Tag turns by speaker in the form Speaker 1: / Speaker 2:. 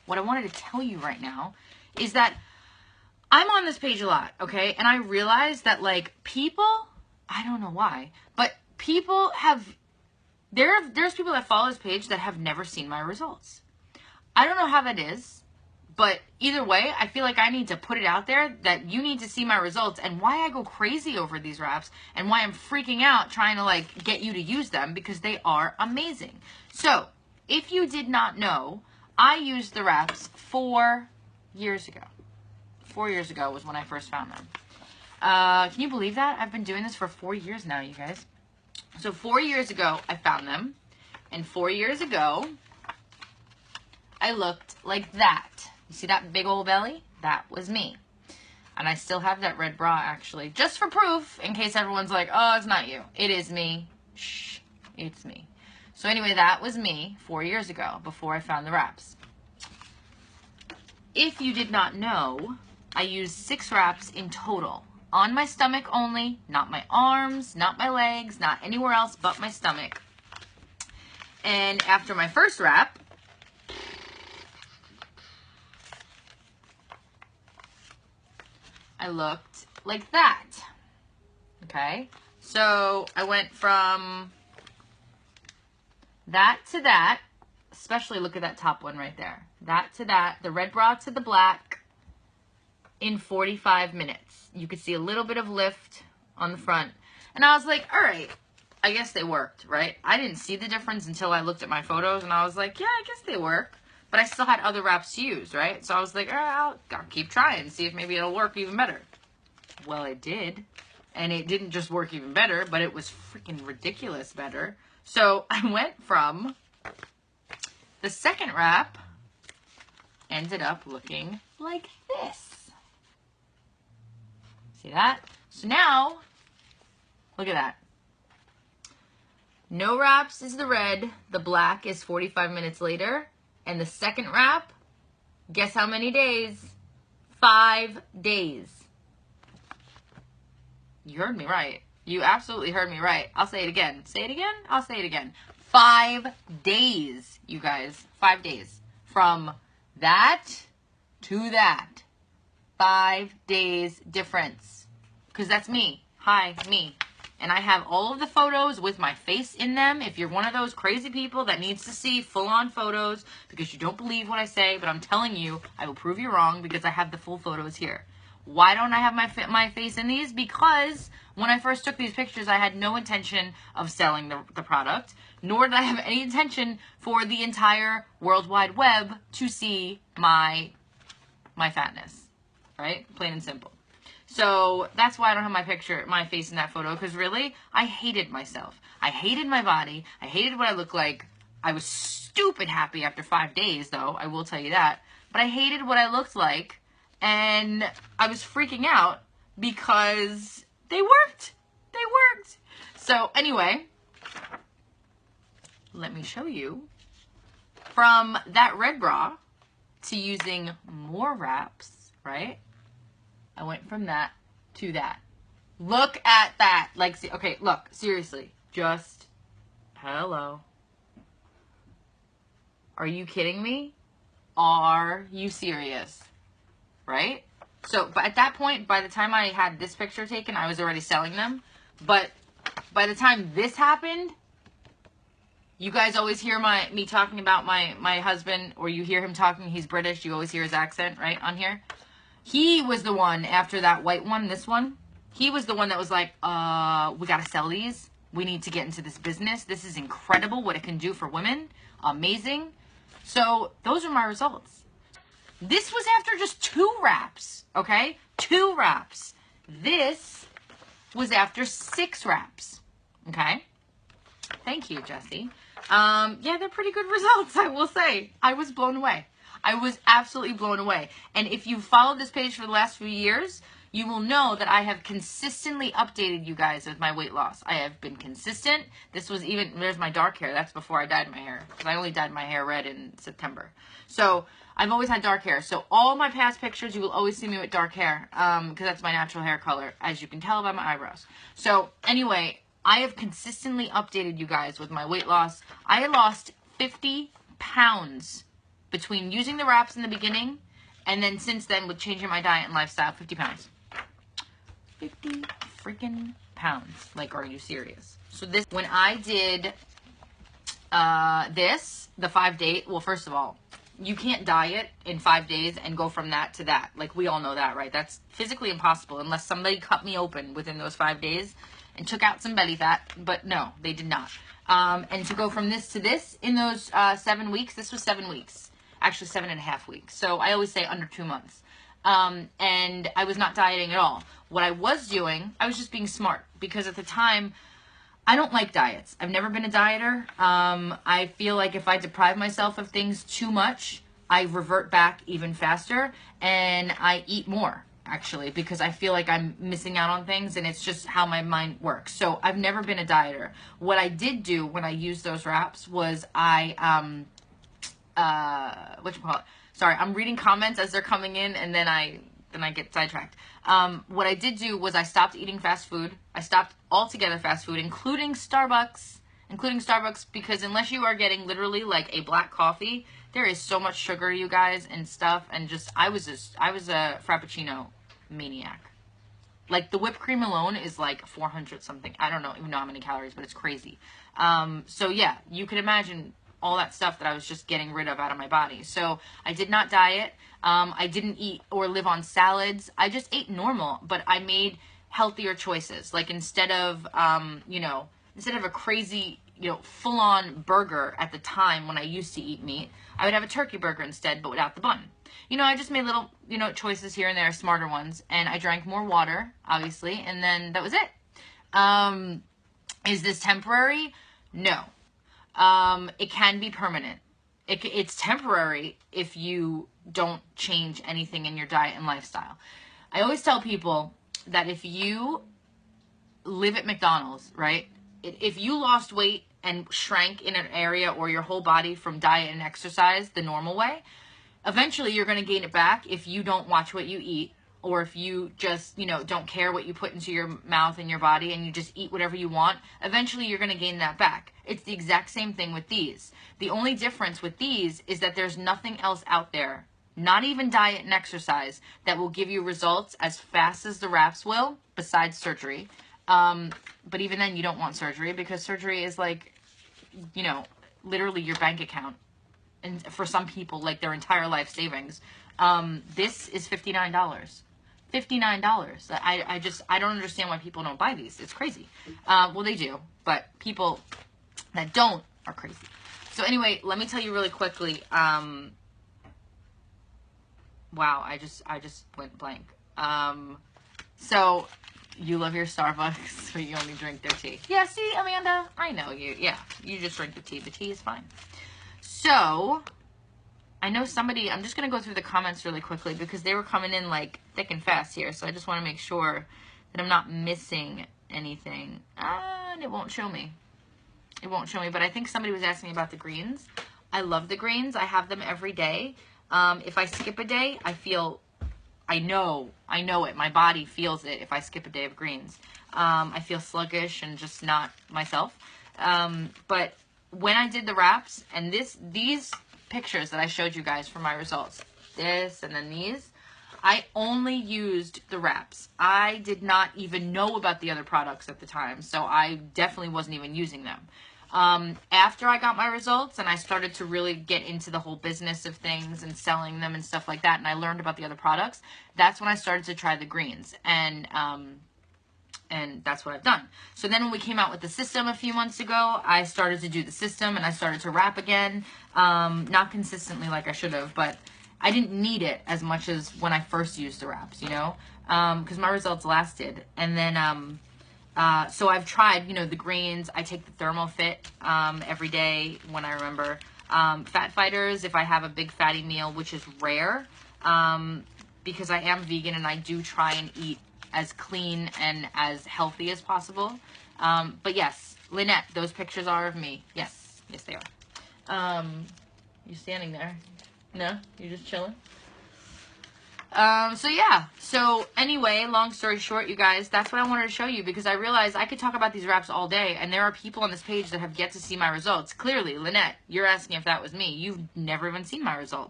Speaker 1: what I wanted to tell you right now is that I'm on this page a lot, okay? And I realize that, like, people, I don't know why, but people have, there's people that follow this page that have never seen my results. I don't know how that is, but either way, I feel like I need to put it out there that you need to see my results and why I go crazy over these wraps and why I'm freaking out trying to, like, get you to use them because they are amazing. So, if you did not know, I used the wraps 4 years ago. 4 years ago was when I first found them. Can you believe that? I've been doing this for 4 years now, you guys. So 4 years ago, I found them. And 4 years ago, I looked like that. You see that big old belly? That was me. And I still have that red bra, actually. Just for proof, in case everyone's like, oh, it's not you. It is me. Shh, it's me. So anyway, that was me 4 years ago, before I found the wraps. If you did not know, I used 6 wraps in total. On my stomach only, not my arms, not my legs, not anywhere else but my stomach. And after my first wrap, I looked like that. Okay? So I went from that to that, especially look at that top one right there. That to that, the red bra to the black in 45 minutes. You could see a little bit of lift on the front. And I was like, all right, I guess they worked, right? I didn't see the difference until I looked at my photos and I was like, yeah, I guess they work. But I still had other wraps to use, right? So I was like, all right, I'll keep trying and see if maybe it'll work even better. Well, it did. And it didn't just work even better, but it was freaking ridiculous better. So I went from the second wrap, ended up looking like this. See that? So now, look at that. No wraps is the red. The black is 45 minutes later. And the second wrap, guess how many days? 5 days. You heard me right. You absolutely heard me right. I'll say it again. Say it again? I'll say it again. 5 days, you guys. 5 days. From that to that. 5 days difference. Because that's me. Hi, me. And I have all of the photos with my face in them. If you're one of those crazy people that needs to see full-on photos because you don't believe what I say, but I'm telling you, I will prove you wrong because I have the full photos here. Why don't I have my face in these? Because when I first took these pictures, I had no intention of selling the product, nor did I have any intention for the entire World Wide Web to see my fatness, right? Plain and simple. So that's why I don't have my face in that photo, because really, I hated myself. I hated my body. I hated what I looked like. I was stupid happy after 5 days, though, I will tell you that. But I hated what I looked like, and I was freaking out because they worked. They worked. So anyway, let me show you. From that red bra to using more wraps, right? I went from that to that. Look at that. Like, see, okay, look, seriously. Just, hello. Are you kidding me? Are you serious? Right? So, but at that point, by the time I had this picture taken, I was already selling them. But by the time this happened, you guys always hear me talking about my husband, or you hear him talking, he's British, you always hear his accent, right, on here? He was the one, after that white one, this one, he was the one that was like, we gotta sell these. We need to get into this business. This is incredible what it can do for women. Amazing. So those are my results. This was after just 2 wraps, okay? 2 wraps. This was after 6 wraps, okay? Thank you, Jessie. Yeah, they're pretty good results, I will say. I was blown away. I was absolutely blown away. And if you've followed this page for the last few years, you will know that I have consistently updated you guys with my weight loss. I have been consistent. This was even, there's my dark hair. That's before I dyed my hair, because I only dyed my hair red in September. So I've always had dark hair. So all my past pictures, you will always see me with dark hair, because that's my natural hair color, as you can tell by my eyebrows. So anyway, I have consistently updated you guys with my weight loss. I lost 50 pounds between using the wraps in the beginning and then since then with changing my diet and lifestyle, 50 pounds. 50 freaking pounds. Like, are you serious? So this, when I did the 5-day, well, first of all, you can't diet in 5 days and go from that to that. Like, we all know that, right? That's physically impossible unless somebody cut me open within those 5 days and took out some belly fat. But no, they did not. And to go from this to this in those 7 weeks, this was 7 weeks. Actually, 7.5 weeks. So I always say under 2 months. And I was not dieting at all. What I was doing, I was just being smart. Because at the time, I don't like diets. I've never been a dieter. I feel like if I deprive myself of things too much, I revert back even faster and I eat more, actually, because I feel like I'm missing out on things and it's just how my mind works. So I've never been a dieter. What I did do when I used those wraps was sorry, I'm reading comments as they're coming in and then I get sidetracked. What I did do was I stopped eating fast food. I stopped altogether fast food, including Starbucks, because unless you are getting literally like a black coffee, there is so much sugar, you guys, and stuff. And I was a Frappuccino maniac. Like, the whipped cream alone is like 400 something. I don't even know how many calories, but it's crazy. So yeah, you can imagine all that stuff that I was just getting rid of out of my body. So I did not diet. I didn't eat or live on salads. I just ate normal, but I made healthier choices. Like, instead of a crazy, full-on burger at the time when I used to eat meat, I would have a turkey burger instead, but without the bun. I just made little, choices here and there, smarter ones, and I drank more water, obviously, and then that was it. Is this temporary? No. It can be permanent. It's temporary if you don't change anything in your diet and lifestyle. I always tell people that if you live at McDonald's, right? If you lost weight and shrank in an area or your whole body from diet and exercise the normal way, eventually you're going to gain it back if you don't watch what you eat, or if you just, don't care what you put into your mouth and your body and you just eat whatever you want. Eventually you're going to gain that back. It's the exact same thing with these. The only difference with these is that there's nothing else out there, not even diet and exercise, that will give you results as fast as the wraps will, besides surgery. But even then, you don't want surgery, because surgery is like, literally your bank account. And for some people, like their entire life savings. This is $59. $59. I don't understand why people don't buy these. It's crazy. Well, they do, but people that don't are crazy. So anyway, let me tell you really quickly. Wow, I just went blank. So you love your Starbucks, but you only drink their tea. Yeah, see, Amanda, I know you. Yeah, you just drink the tea. The tea is fine. So I know somebody, I'm just going to go through the comments really quickly because they were coming in like thick and fast here. So I just want to make sure that I'm not missing anything. And it won't show me. It won't show me, but I think somebody was asking me about the greens. I love the greens. I have them every day. If I skip a day, I know it. My body feels it if I skip a day of greens. I feel sluggish and just not myself. But when I did the wraps, and these pictures that I showed you guys for my results, this and then these, I only used the wraps. I did not even know about the other products at the time, so I definitely wasn't even using them. After I got my results and I started to really get into the whole business of things and selling them and stuff like that, and I learned about the other products, that's when I started to try the greens, and that's what I've done. So then when we came out with the system a few months ago, I started to do the system and I started to wrap again, not consistently like I should have, but I didn't need it as much as when I first used the wraps, because my results lasted. And then so I've tried, the greens. I take the Thermal Fit every day when I remember. Fat Fighters, if I have a big fatty meal, which is rare, because I am vegan and I do try and eat as clean and as healthy as possible. But yes, Lynette, those pictures are of me. Yes, they are. You standing there? No? You're just chilling? So yeah. So anyway, long story short, you guys, that's what I wanted to show you because I realized I could talk about these wraps all day, and there are people on this page that have yet to see my results. Clearly, Lynette, you're asking if that was me. You've never even seen my results.